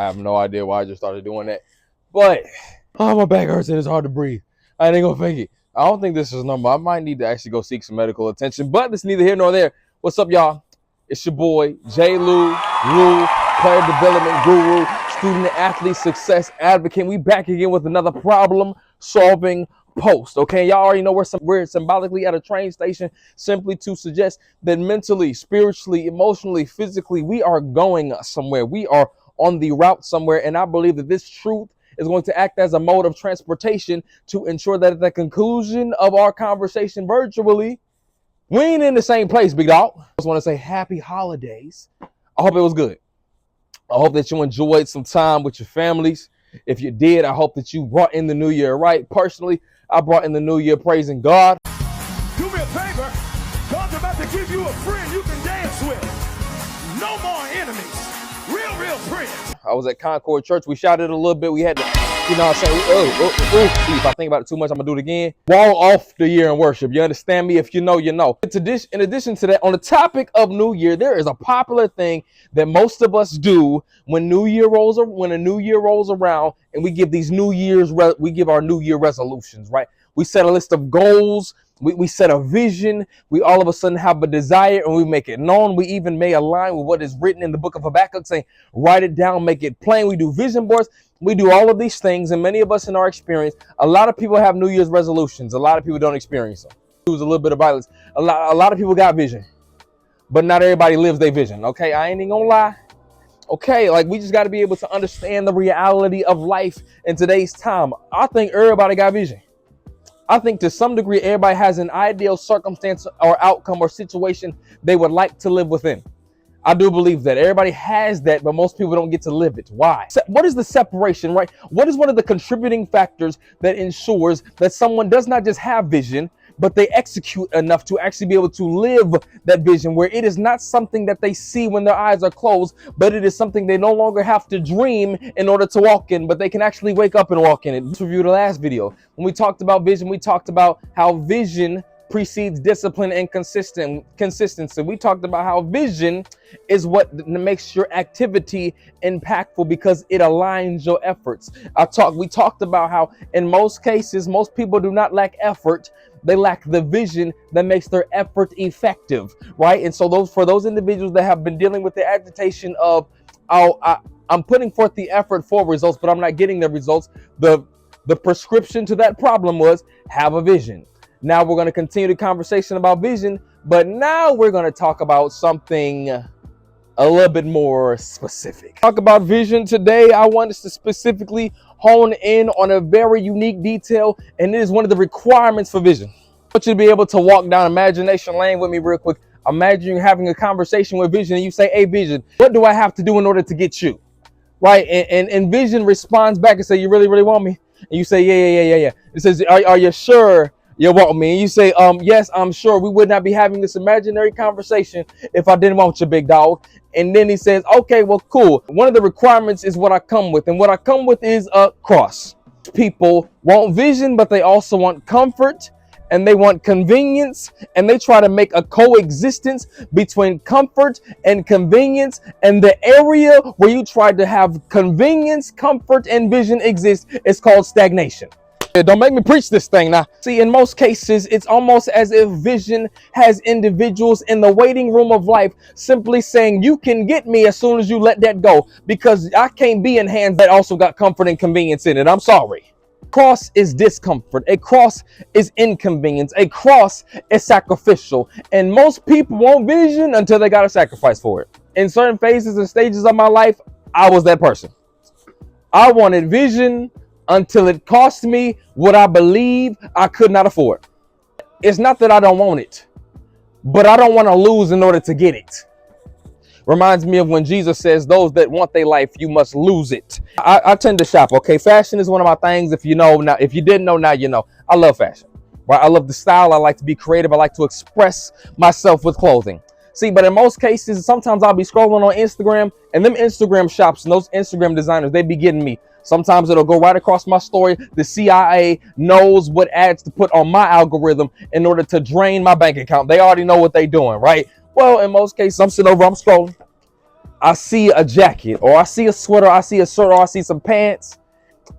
have no idea why I just started doing that. But, oh, my back hurts and it's hard to breathe. I ain't gonna fake it. I don't think this is normal. I might need to actually go seek some medical attention, but it's neither here nor there. What's up, y'all? It's your boy, J. Lou, player development guru, student athlete success advocate. We back again with another problem-solving post. Okay, y'all already know we're symbolically at a train station simply to suggest that mentally, spiritually, emotionally, physically, we are going somewhere. We are on the route somewhere, and I believe that this truth is going to act as a mode of transportation to ensure that at the conclusion of our conversation virtually, we ain't in the same place, big dog. I just want to say happy holidays. I hope it was good. I hope that you enjoyed some time with your families. If you did, I hope that you brought in the new year right. Personally, I brought in the new year praising God. Do me a favor. God's about to give you a friend you can dance with. No more enemies. Real friends. I was at Concord Church. We shouted a little bit. We had to, you know what I'm saying? If I think about it too much, I'm going to do it again. Wall off the year in worship. You understand me? If you know, you know. In addition to that, on the topic of New Year, there is a popular thing that most of us do when a new year rolls around, and we give these we give our New Year resolutions, right? We set a list of goals. We set a vision. We all of a sudden have a desire and we make it known. We even may align with what is written in the book of Habakkuk saying, write it down, make it plain. We do vision boards. We do all of these things. And many of us in our experience, a lot of people have New Year's resolutions. A lot of people don't experience them. It was a little bit of violence. A lot of people got vision, but not everybody lives their vision. Okay, I ain't even gonna lie. Okay, like we just got to be able to understand the reality of life in today's time. I think everybody got vision. I think to some degree, everybody has an ideal circumstance or outcome or situation they would like to live within. I do believe that everybody has that, but most people don't get to live it. Why? What is the separation, right? What is one of the contributing factors that ensures that someone does not just have vision, but they execute enough to actually be able to live that vision, where it is not something that they see when their eyes are closed, but it is something they no longer have to dream in order to walk in, but they can actually wake up and walk in it. Let's review the last video. When we talked about vision, we talked about how vision precedes discipline and consistency. We talked about how vision is what makes your activity impactful because it aligns your efforts. We talked about how in most cases, most people do not lack effort. They lack the vision that makes their effort effective, right? And so for those individuals that have been dealing with the agitation of, I'm putting forth the effort for results, but I'm not getting the results. The prescription to that problem was have a vision. Now we're going to continue the conversation about vision, but now we're going to talk about something a little bit more specific. Talk about vision today. I want us to specifically hone in on a very unique detail, and it is one of the requirements for vision. I want you to be able to walk down imagination lane with me real quick. Imagine you're having a conversation with vision and you say, hey, vision, what do I have to do in order to get you? Right? And vision responds back and say, you really want me? And you say, yeah. It says, are you sure you want me? And you say, yes, I'm sure. We would not be having this imaginary conversation if I didn't want you, big dog. And then he says, okay, well, cool. One of the requirements is what I come with. And what I come with is a cross. People want vision, but they also want comfort and they want convenience. And they try to make a coexistence between comfort and convenience. And the area where you try to have convenience, comfort, and vision exist is called stagnation. Don't make me preach this thing now. See, in most cases, it's almost as if vision has individuals in the waiting room of life simply saying, you can get me as soon as you let that go, because I can't be in hands that also got comfort and convenience in it. I'm sorry. Cross is discomfort. A cross is inconvenience. A cross is sacrificial. And most people want vision until they got to sacrifice for it. In certain phases and stages of my life, I was that person. I wanted vision until it cost me what I believe I could not afford. It's not that I don't want it, but I don't want to lose in order to get it. Reminds me of when Jesus says, those that want their life, you must lose it. I tend to shop, okay? Fashion is one of my things. If you know, now, if you didn't know, now you know. I love fashion, right? I love the style. I like to be creative. I like to express myself with clothing. See, but in most cases, sometimes I'll be scrolling on Instagram, and them Instagram shops and those Instagram designers, they be getting me. Sometimes it'll go right across my story. The CIA knows what ads to put on my algorithm in order to drain my bank account. They already know what they're doing, right? Well, in most cases, I'm sitting over, I'm scrolling. I see a jacket, or I see a sweater, I see a shirt, or I see some pants,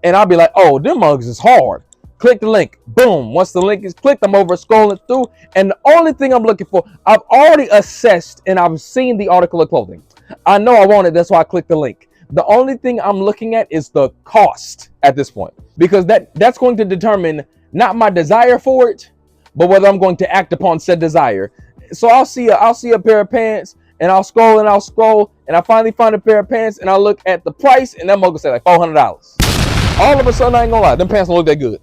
and I'll be like, oh, them mugs is hard. Click the link. Boom. Once the link is clicked, I'm over scrolling through, and the only thing I'm looking for, I've already assessed and I've seen the article of clothing. I know I want it, that's why I clicked the link. The only thing I'm looking at is the cost at this point, because that's going to determine not my desire for it, but whether I'm going to act upon said desire. So I'll see a pair of pants, and I'll scroll and I finally find a pair of pants, and I look at the price, and that mug will say like $400. All of a sudden, I ain't gonna lie, them pants don't look that good.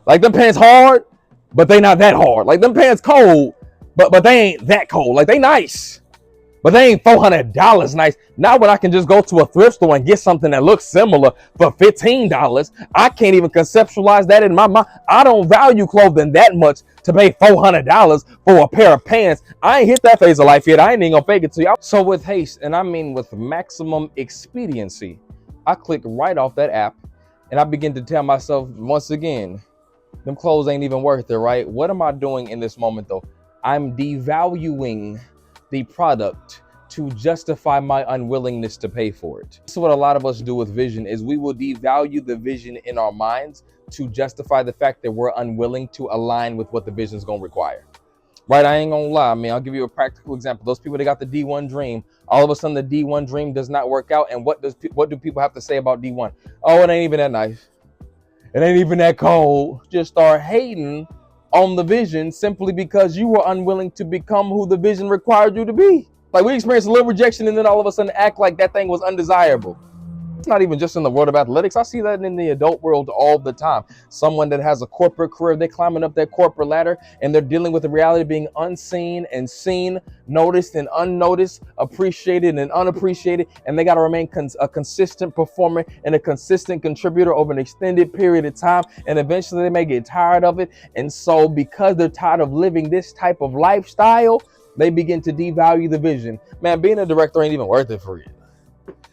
Like, them pants hard, but they not that hard. Like, them pants cold, but they ain't that cold. Like, they nice, but they ain't $400 nice. Now when I can just go to a thrift store and get something that looks similar for $15, I can't even conceptualize that in my mind. I don't value clothing that much to pay $400 for a pair of pants. I ain't hit that phase of life yet. I ain't even gonna fake it to you. So with haste, and I mean with maximum expediency, I click right off that app, and I begin to tell myself once again, them clothes ain't even worth it, right? What am I doing in this moment though? I'm devaluing the product to justify my unwillingness to pay for it. This is what a lot of us do with vision, is we will devalue the vision in our minds to justify the fact that we're unwilling to align with what the vision is gonna require. Right, I ain't gonna lie. I mean, I'll give you a practical example. Those people that got the D1 dream, all of a sudden the D1 dream does not work out. And what do people have to say about D1? Oh, it ain't even that nice. It ain't even that cold. Just start hating on the vision simply because you were unwilling to become who the vision required you to be. Like, we experienced a little rejection and then all of a sudden act like that thing was undesirable. It's not even just in the world of athletics. I see that in the adult world all the time. Someone that has a corporate career, they're climbing up that corporate ladder and they're dealing with the reality of being unseen and seen, noticed and unnoticed, appreciated and unappreciated. And they got to remain a consistent performer and a consistent contributor over an extended period of time. And eventually they may get tired of it. And so because they're tired of living this type of lifestyle, they begin to devalue the vision. Man, being a director ain't even worth it for you.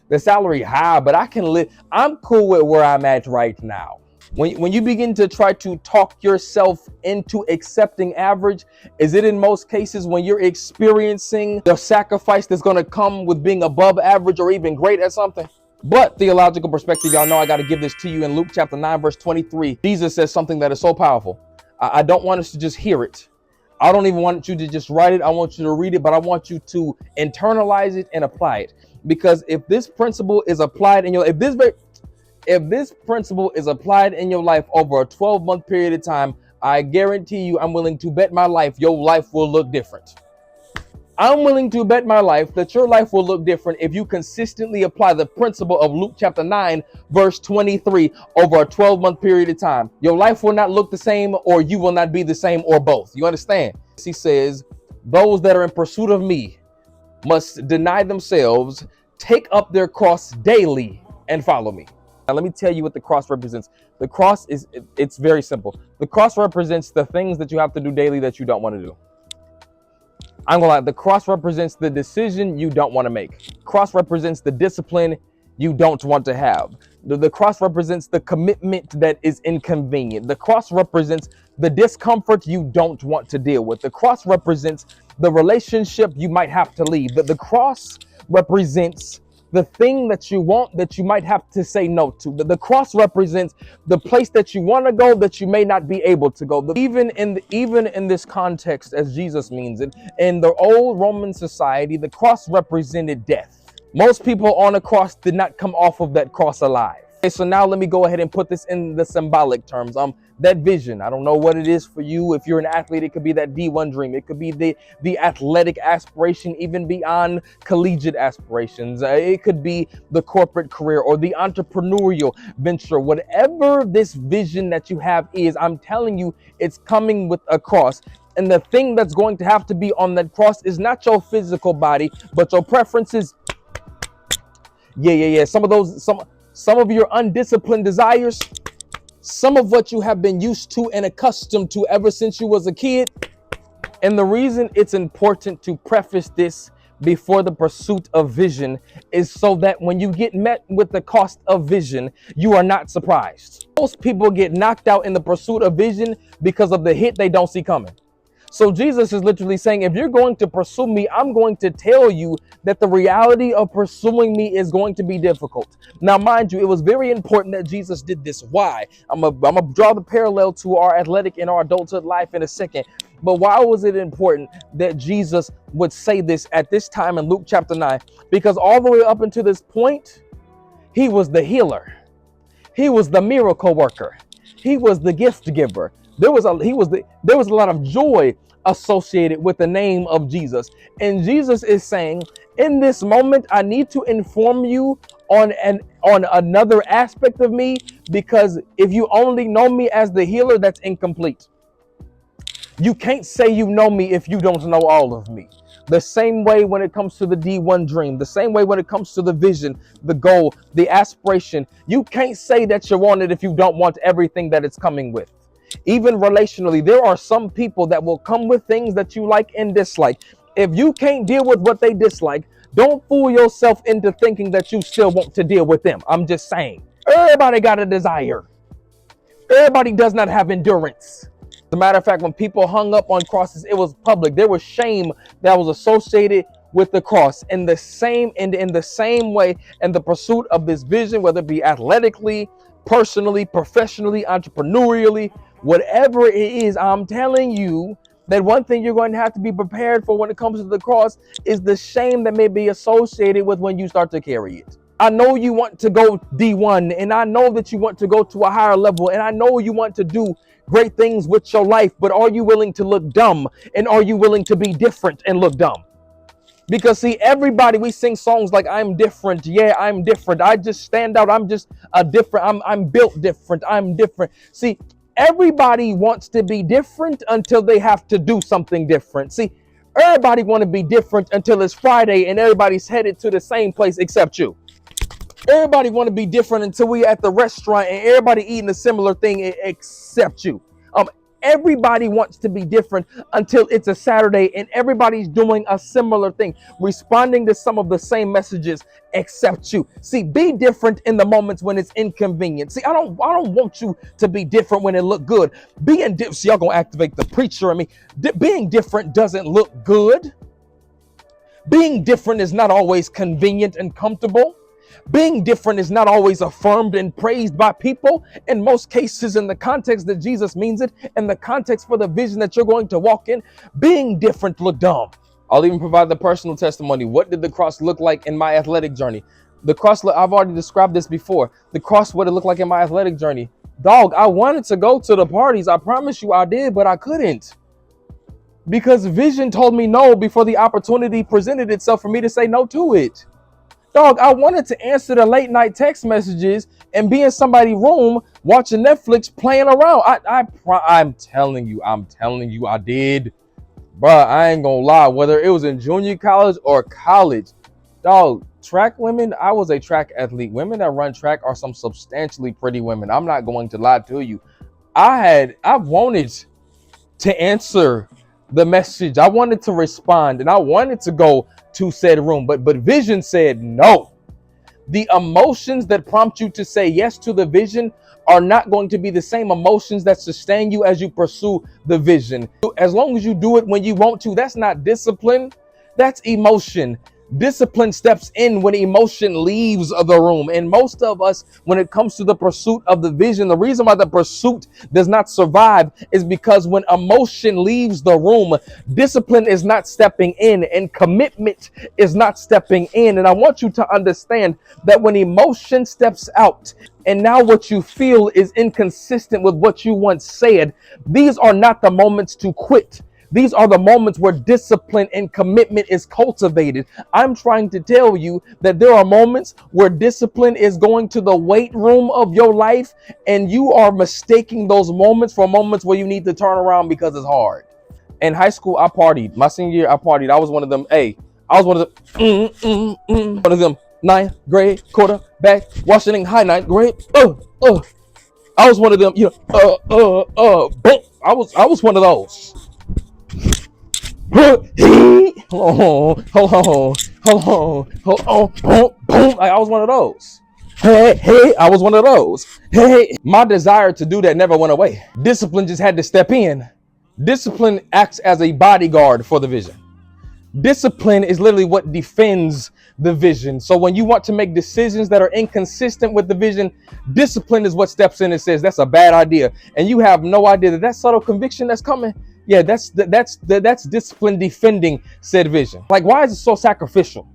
The salary high, but I can live. I'm cool with where I'm at right now. When you begin to try to talk yourself into accepting average, is it in most cases when you're experiencing the sacrifice that's going to come with being above average or even great at something? But theological perspective, y'all know I got to give this to you in Luke chapter 9, verse 23. Jesus says something that is so powerful. I don't want us to just hear it. I don't even want you to just write it. I want you to read it, but I want you to internalize it and apply it. Because if this principle is applied in your, if this principle is applied in your life over a 12-month period of time, I guarantee you, I'm willing to bet my life, your life will look different. I'm willing to bet my life that your life will look different if you consistently apply the principle of Luke chapter 9, verse 23 over a 12-month period of time. Your life will not look the same, or you will not be the same, or both. You understand? He says, those that are in pursuit of me must deny themselves, take up their cross daily, and follow me. Now, let me tell you what the cross represents. The cross it's very simple. The cross represents the things that you have to do daily that you don't want to do. I'm gonna lie, the cross represents the decision you don't want to make. Cross represents the discipline you don't want to have. The cross represents the commitment that is inconvenient. The cross represents the discomfort you don't want to deal with. The cross represents the relationship you might have to leave. The cross represents the thing that you want that you might have to say no to. The cross represents the place that you want to go that you may not be able to go. Even in this context, as Jesus means it, in the old Roman society, the cross represented death. Most people on the cross did not come off of that cross alive. Okay, so now let me go ahead and put this in the symbolic terms. That vision, I don't know what it is for you. If you're an athlete, it could be that D1 dream. It could be the athletic aspiration, even beyond collegiate aspirations. It could be the corporate career or the entrepreneurial venture. Whatever this vision that you have is, I'm telling you, it's coming with a cross. And the thing that's going to have to be on that cross is not your physical body, but your preferences. Yeah. Some of your undisciplined desires, some of what you have been used to and accustomed to ever since you was a kid. And the reason it's important to preface this before the pursuit of vision is so that when you get met with the cost of vision, you are not surprised. Most people get knocked out in the pursuit of vision because of the hit they don't see coming. So Jesus is literally saying, if you're going to pursue me, I'm going to tell you that the reality of pursuing me is going to be difficult. Now, mind you, it was very important that Jesus did this. Why? I'm gonna draw the parallel to our athletic and our adulthood life in a second. But why was it important that Jesus would say this at this time in Luke chapter 9? Because all the way up until this point, he was the healer. He was the miracle worker. He was the gift giver. There was a lot of joy associated with the name of Jesus. And Jesus is saying, in this moment, I need to inform you on another aspect of me, because if you only know me as the healer, that's incomplete. You can't say you know me if you don't know all of me. The same way when it comes to the D1 dream, the same way when it comes to the vision, the goal, the aspiration. You can't say that you want it if you don't want everything that it's coming with. Even relationally, there are some people that will come with things that you like and dislike. If you can't deal with what they dislike, don't fool yourself into thinking that you still want to deal with them. I'm just saying. Everybody got a desire. Everybody does not have endurance. As a matter of fact, when people hung up on crosses, it was public. There was shame that was associated with the cross. In the same way, in the pursuit of this vision, whether it be athletically, personally, professionally, entrepreneurially, whatever it is, I'm telling you that one thing you're going to have to be prepared for when it comes to the cross is the shame that may be associated with when you start to carry it. I know you want to go D1, and I know that you want to go to a higher level, and I know you want to do great things with your life, but are you willing to look dumb? And are you willing to be different and look dumb? Because see, everybody, we sing songs like I'm different. Yeah, I'm different. I just stand out. I'm just a different. I'm built different. I'm different. See, everybody wants to be different until they have to do something different. See, everybody want to be different until it's Friday and everybody's headed to the same place except you. Everybody want to be different until we at the restaurant and everybody eating a similar thing except you. Everybody wants to be different until it's a Saturday and everybody's doing a similar thing, responding to some of the same messages except you. See, be different in the moments when it's inconvenient. See, I don't want you to be different when it look good. Being different, see, y'all gonna activate the preacher in me. Being different doesn't look good. Being different is not always convenient and comfortable. Being different is not always affirmed and praised by people. In most cases, in the context that Jesus means it, in the context for the vision that you're going to walk in, being different look dumb. I'll even provide the personal testimony. What did the cross look like in my athletic journey? The cross, I've already described this before. The cross, what it looked like in my athletic journey. Dog, I wanted to go to the parties. I promise you I did, but I couldn't. Because vision told me no before the opportunity presented itself for me to say no to it. Dog, I wanted to answer the late night text messages and be in somebody's room watching Netflix playing around. I'm telling you, I did. Bruh, I ain't gonna lie. Whether it was in junior college or college, dog, track women, I was a track athlete. Women that run track are some substantially pretty women. I'm not going to lie to you. I wanted to answer the message. I wanted to respond and I wanted to go to said room, but vision said no. The emotions that prompt you to say yes to the vision are not going to be the same emotions that sustain you as you pursue the vision. As long as you do it when you want to, that's not discipline, that's emotion. Discipline steps in when emotion leaves the room. And most of us, when it comes to the pursuit of the vision, the reason why the pursuit does not survive is because when emotion leaves the room, discipline is not stepping in and commitment is not stepping in. And I want you to understand that when emotion steps out and now what you feel is inconsistent with what you once said, these are not the moments to quit. These are the moments where discipline and commitment is cultivated. I'm trying to tell you that there are moments where discipline is going to the weight room of your life, and you are mistaking those moments for moments where you need to turn around because it's hard. In high school, I partied. My senior year, I partied. I was one of them. I was one of them. One of them ninth grade quarterback, Washington High ninth grade. I was one of them. I was one of those. Hold on. I was one of those. Hey, I was one of those. Hey, my desire to do that never went away. Discipline just had to step in Discipline acts as a bodyguard for the vision. Discipline is literally what defends the vision. So when you want to make decisions that are inconsistent with the vision, discipline is what steps in and says that's a bad idea, and you have no idea that subtle conviction that's coming. Yeah, that's discipline defending said vision. Like, why is it so sacrificial?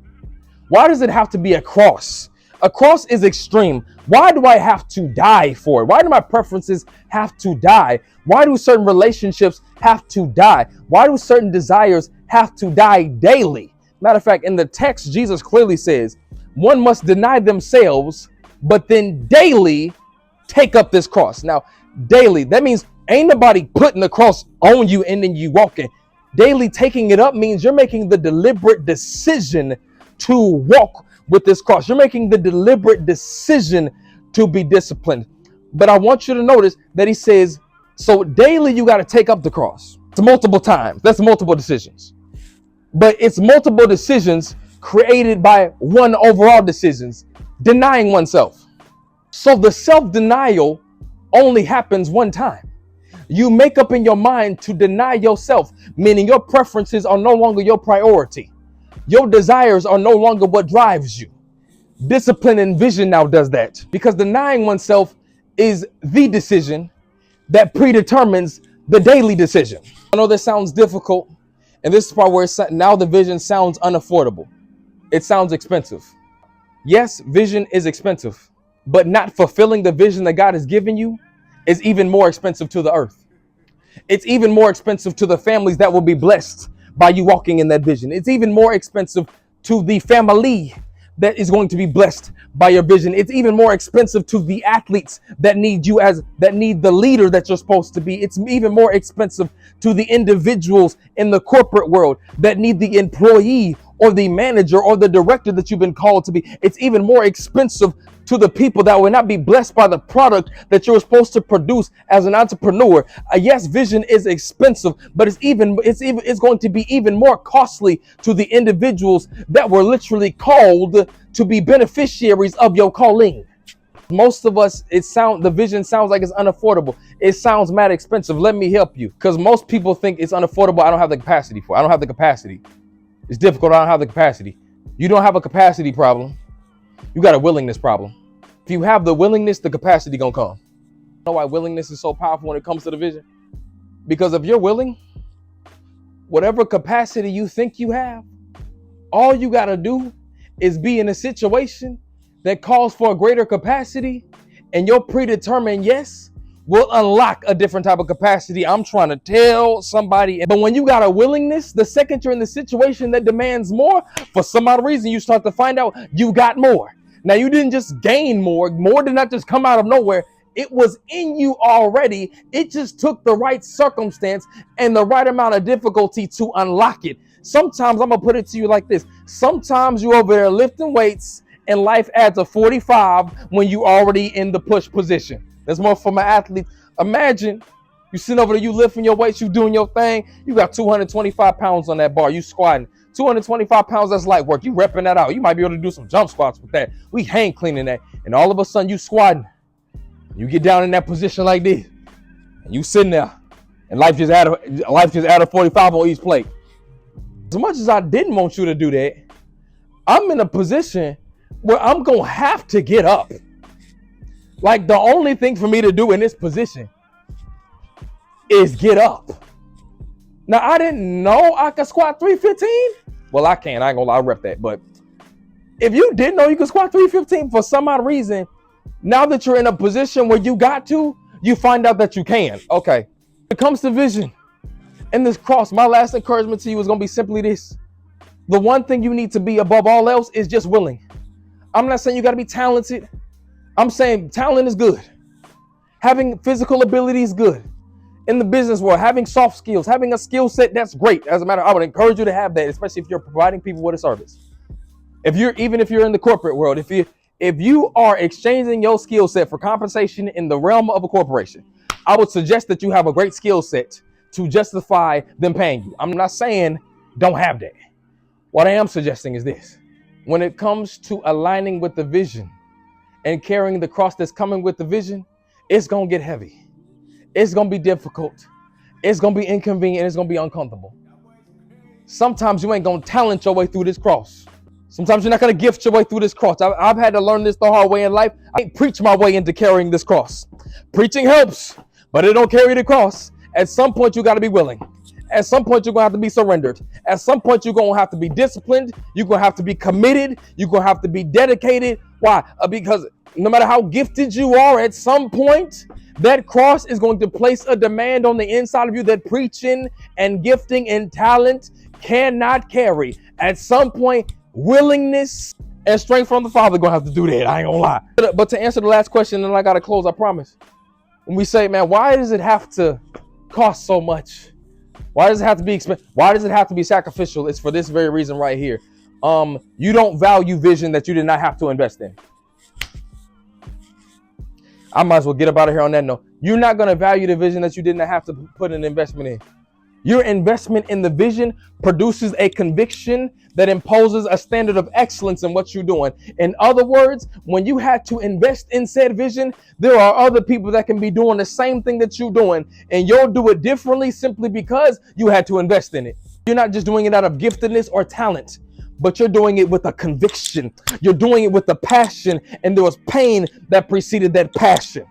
Why does it have to be a cross? A cross is extreme. Why do I have to die for it? Why do my preferences have to die? Why do certain relationships have to die? Why do certain desires have to die daily? Matter of fact, in the text, Jesus clearly says, one must deny themselves, but then daily take up this cross. Now, daily, that means ain't nobody putting the cross on you and then you walking. Daily taking it up means you're making the deliberate decision to walk with this cross. You're making the deliberate decision to be disciplined. But I want you to notice that he says, so daily you got to take up the cross. It's multiple times. That's multiple decisions. But it's multiple decisions created by one overall decisions, denying oneself. So the self-denial only happens one time. You make up in your mind to deny yourself, meaning your preferences are no longer your priority. Your desires are no longer what drives you. Discipline and vision now does that, because denying oneself is the decision that predetermines the daily decision. I know this sounds difficult, and this is part where now the vision sounds unaffordable. It sounds expensive. Yes, vision is expensive, but not fulfilling the vision that God has given you is even more expensive to the earth. It's even more expensive to the families that will be blessed by you walking in that vision. It's even more expensive to the family that is going to be blessed by your vision. It's even more expensive to the athletes that need the leader that you're supposed to be. It's even more expensive to the individuals in the corporate world that need the employee or the manager or the director that you've been called to be. It's even more expensive to the people that will not be blessed by the product that you're supposed to produce as an entrepreneur. Yes, vision is expensive, but it's going to be even more costly to the individuals that were literally called to be beneficiaries of your calling. Most of us, the vision sounds like it's unaffordable. It sounds mad expensive. Let me help you, because most people think it's unaffordable. I don't have the capacity for it. I don't have the capacity. It's difficult. I don't have the capacity. You don't have a capacity problem. You got a willingness problem. If you have the willingness, the capacity gonna come. You know why willingness is so powerful when it comes to the vision? Because if you're willing, whatever capacity you think you have, all you gotta do is be in a situation that calls for a greater capacity, and your predetermined yes will unlock a different type of capacity. I'm trying to tell somebody. But when you got a willingness, the second you're in the situation that demands more, for some odd reason, you start to find out you got more. Now, you didn't just gain more. More did not just come out of nowhere. It was in you already. It just took the right circumstance and the right amount of difficulty to unlock it. Sometimes I'm going to put it to you like this. Sometimes you're over there lifting weights and life adds a 45 when you already in the push position. That's more for my athletes. Imagine you sitting over there, you lifting your weights, you doing your thing. You got 225 pounds on that bar. You squatting. 225 pounds, that's light work. You repping that out. You might be able to do some jump squats with that. We hang cleaning that. And all of a sudden you squatting. You get down in that position like this. And you sitting there. And life just added 45 on each plate. As much as I didn't want you to do that, I'm in a position where I'm going to have to get up. Like, the only thing for me to do in this position is get up. Now, I didn't know I could squat 315. Well, I can. I ain't gonna lie, I rep that. But if you didn't know you could squat 315 for some odd reason, now that you're in a position where you got to, you find out that you can. Okay. When it comes to vision and this cross, my last encouragement to you is gonna be simply this. The one thing you need to be above all else is just willing. I'm not saying you gotta be talented. I'm saying talent is good. Having physical ability is good. In the business world, having soft skills, having a skill set, that's great. As a matter, I would encourage you to have that, especially if you're providing people with a service. Even if you're in the corporate world, if you are exchanging your skill set for compensation in the realm of a corporation, I would suggest that you have a great skill set to justify them paying you. I'm not saying don't have that. What I am suggesting is this. When it comes to aligning with the vision and carrying the cross that's coming with the vision, it's going to get heavy. It's going to be difficult. It's going to be inconvenient. It's going to be uncomfortable. Sometimes you ain't going to talent your way through this cross. Sometimes you're not going to gift your way through this cross. I've had to learn this the hard way in life. I can't preach my way into carrying this cross. Preaching helps, but it don't carry the cross. At some point, you got to be willing. At some point, you're going to have to be surrendered. At some point, you're going to have to be disciplined. You're going to have to be committed. You're going to have to be dedicated. Why? Because no matter how gifted you are, at some point, that cross is going to place a demand on the inside of you that preaching and gifting and talent cannot carry. At some point, willingness and strength from the Father going to have to do that. I ain't going to lie. But to answer the last question, and I got to close, I promise. When we say, man, why does it have to cost so much? Why does it have to be expensive? Why does it have to be sacrificial? It's for this very reason right here. You don't value vision that you did not have to invest in. I might as well get up out of here on that note. You're not going to value the vision that you did not have to put an investment in. Your investment in the vision produces a conviction that imposes a standard of excellence in what you're doing. In other words, when you had to invest in said vision, there are other people that can be doing the same thing that you're doing, and you'll do it differently simply because you had to invest in it. You're not just doing it out of giftedness or talent, but you're doing it with a conviction. You're doing it with a passion, and there was pain that preceded that passion.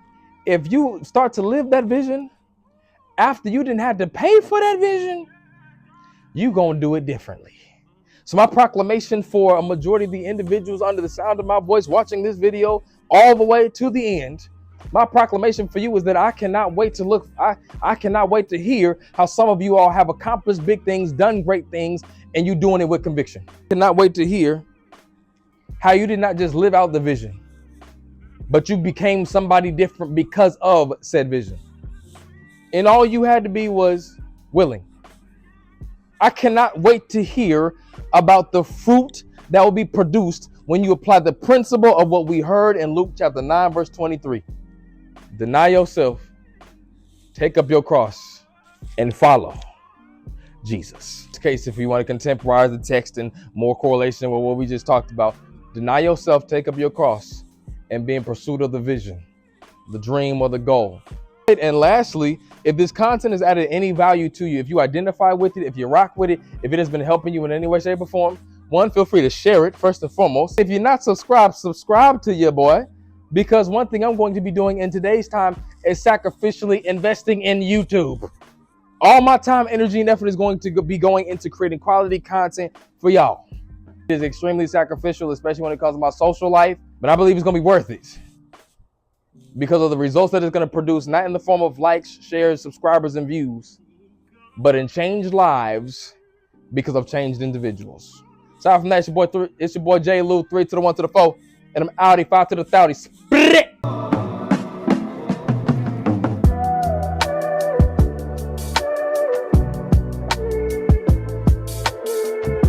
If you start to live that vision after you didn't have to pay for that vision, you're going to do it differently. So my proclamation for a majority of the individuals under the sound of my voice watching this video all the way to the end, my proclamation for you is that I cannot wait to look, I cannot wait to hear how some of you all have accomplished big things, done great things, and you doing it with conviction. I cannot wait to hear how you did not just live out the vision, but you became somebody different because of said vision. And all you had to be was willing. I cannot wait to hear about the fruit that will be produced when you apply the principle of what we heard in Luke chapter 9, verse 23. Deny yourself, take up your cross, and follow Jesus. In this case, if you want to contemporize the text and more correlation with what we just talked about, deny yourself, take up your cross, and be in pursuit of the vision, the dream, or the goal. And lastly, if this content has added any value to you, if you identify with it, if you rock with it, if it has been helping you in any way, shape, or form, one, feel free to share it first and foremost. If you're not subscribed, subscribe to your boy, because one thing I'm going to be doing in today's time is sacrificially investing in YouTube. All my time, energy, and effort is going to be going into creating quality content for y'all. It is extremely sacrificial, especially when it comes to my social life, but I believe it's going to be worth it, because of the results that it's going to produce, not in the form of likes, shares, subscribers, and views, but in changed lives because of changed individuals. Aside from that, it's your boy J. Lou, 3 to the 1 to the 4, and I'm outie, 5 to the 30. Split it!